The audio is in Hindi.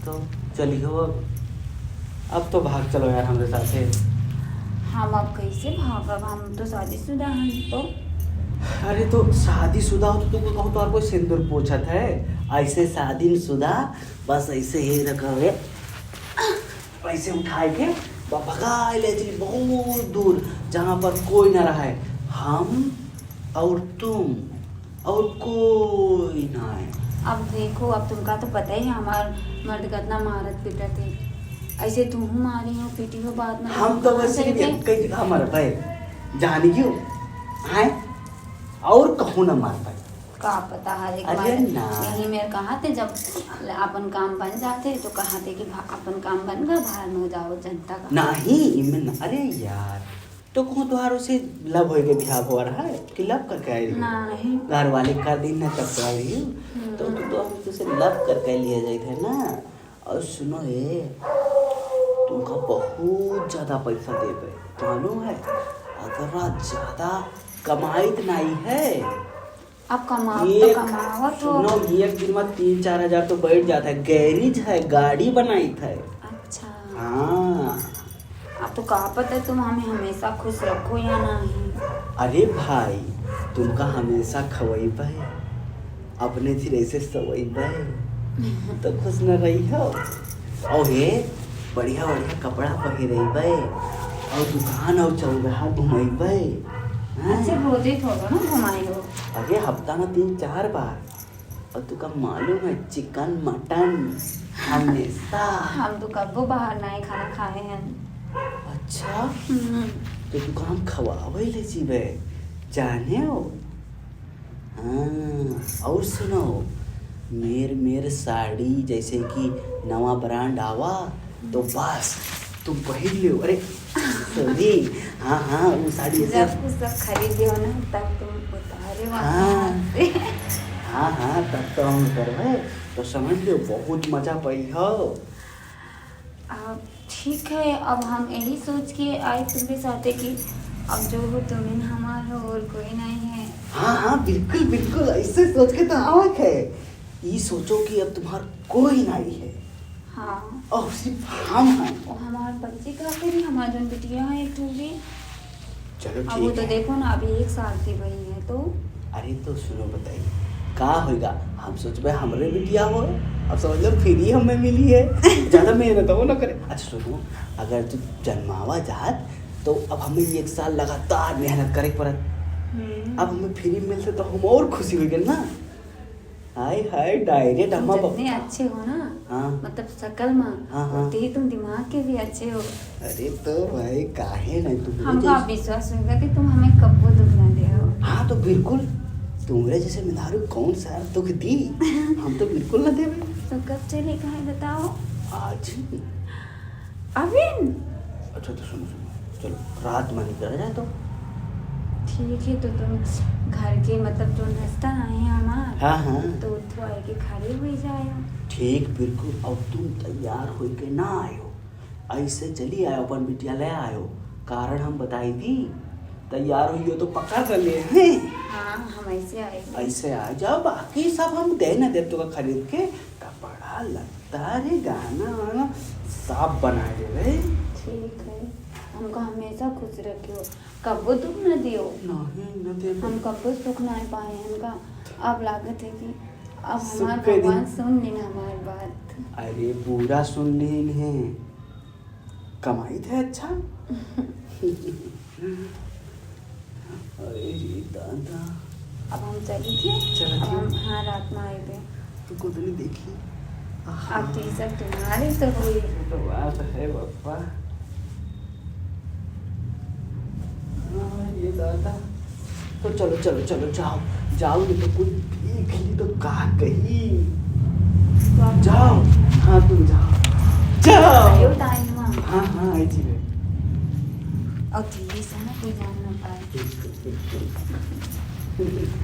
तो चलियो अब तो भाग चलो यार हमारे साथ है। हम अब कैसे भागब, हम तो शादीशुदा हैं तो। अरे तो शादीशुदा हो तो तुमको कहूँ तो और कोई सिंदूर पूछत है। ऐसे शादीशुदा बस ऐसे ही रखा हुए ऐसे उठाए के भगा ले जी बहुत दूर जहाँ पर कोई ना रहे, हम और तुम और कोई ना है। अब देखो, अब तुमका तो पता ही है हमार मर्द कितना मारत पीटत है। ऐसे तुम मारी हो पीटी हो बाद में हम तो वैसे ही कई जगह मर पाए जाने क्यों आए और कहूँ ना मार पाए। का पता है एक अरे बार ना। यही मेरे कहा थे जब अपन काम बन जाते तो कहा थे कि अपन काम बन गया बाहर में हो जाओ जनता का। नहीं मैं ना, अरे यार तो कहूँ तुम्हारों से लव हो गए बिहार हो रहा है कि लव करके आई रही नहीं घर वाले कर दिन ना तब कर रही तो हम तुझसे लव करके लिए जाए थे ना। और सुनो ये तुमका बहुत ज़्यादा पैसा देवे मालूम है, अगर ज़्यादा कमाई नहीं है। अब कमाओ तो कमाओ तो। सुनो एक दिन में 3-4 हजार तो बैठ जाता है, गैरेज है गाड़ी बनाई थे। अच्छा हाँ अब तो कहा पता तुम हमें हमेशा खुश रखो या नहीं। अरे भाई तुमका हमेशा खवई पे अपने धीरे से सवई पे तो खुश न रही हो। और ये बढ़िया बढ़िया कपड़ा पहिरे पे और दुकान और चल रहा घुमाई पे। अच्छा रोजे थोड़ा ना घुमाई हो। अरे हफ्ता में 3-4 बार। और तुका मालूम है चिकन मटन हमेशा। हम तो कबो बाहर नहीं खाना खाए हैं। अच्छा तो तू काम खवावे ले जीवे जाने हो। हाँ और सुनो मेर साड़ी जैसे कि नवा ब्रांड आवा तो बस तुम पहन लो। अरे सॉरी हाँ हाँ वो साड़ी जब कुछ सब खरीदे हो ना तब तुम उतारे हाँ। वहाँ से। हाँ हाँ तब तो हम करवे तो समझ लो बहुत मजा पई हो। अब ठीक है, अब हम यही सोच के आए तुम्हारे साथ कि अब जो हो तुम्हें हमारा और कोई नहीं है। हाँ हाँ बिल्कुल बिल्कुल ऐसे सोच के तो आवक है। ये सोचो कि अब तुम्हारा कोई नहीं है हाँ और सिर्फ हम हैं। और हमारे बच्चे का करी हमारे जो बिटिया है एक टू भी। चलो अब वो ठीक तो है। देखो ना अभी 1 साल की बही है तो। अरे तो सुनो बताइए का होगा, हम सोचबे हमरे बिटिया हो अब समझ लो फ्री हमें मिली है ज़्यादा मेहनत हो ना करे। अच्छा सुनो अगर तू जन्मावा जात तो अब हमें 1 साल लगातार मेहनत करे पड़त। अब हमें फ्री मिलते तो हम और खुशी हो गए ना। हाय हाय डायरेक्ट तुम हम जितने अच्छे हो ना हाँ। मतलब शकल में हाँ, हाँ। उतने ही तुम दिमाग के भी अच्छे हो। अरे तो भाई काहे नहीं तुम हमको अब विश्वास होगा कि तुम हमें कब्बो दुख ना दे हो। हाँ तो बिल्कुल तुम्हारे जैसे मिनारू कौन सा दुख दी हम तो बिल्कुल ना देवे। तो कब चले कहाँ बताओ। आज अभी अच्छा तो सुनो सुनो चलो रात में निकल जाए तो। ठीक है तो तुम घर के मतलब जो नाश्ता आए हैं हमार हाँ हाँ तो उठो आए के खड़े हो जाए। ठीक बिल्कुल। अब तुम तैयार हो के ना आयो ऐसे चली आयो अपन बिटिया ले आयो कारण हम बताई दी तैयार हुई हो तो पक्का कर ले हैं। हाँ हम ऐसे आए ऐसे आ जाओ बाकी सब हम दे ना दे तो खरीद के कपड़ा लगता रे गाना वाना सब बना देवे। ठीक है, हमको हमेशा खुश रखियो कब्बो दुख न दियो। नहीं न दे हम कब्बो सुख नहीं पाए हमका। अब लागत है कि अब सुख हमार के भगवान दिन। सुन लेना हमारी बात। अरे पूरा सुन लीन है कमाई थे अच्छा। अरे दादा अब हम चली थे चलो अब क्यों? हम हाँ रात में आए थे। तू को तो नहीं देखी। अब तो ये सब तुम्हारे तो हुई। तो बात है बापा। ये दादा तो चलो चलो चलो जाओ जाओ नहीं तो कोई देख ली तो का कही। तो आप जाओ हाँ तुम जाओ जाओ। आयो टाइम में। हाँ हाँ आई जी।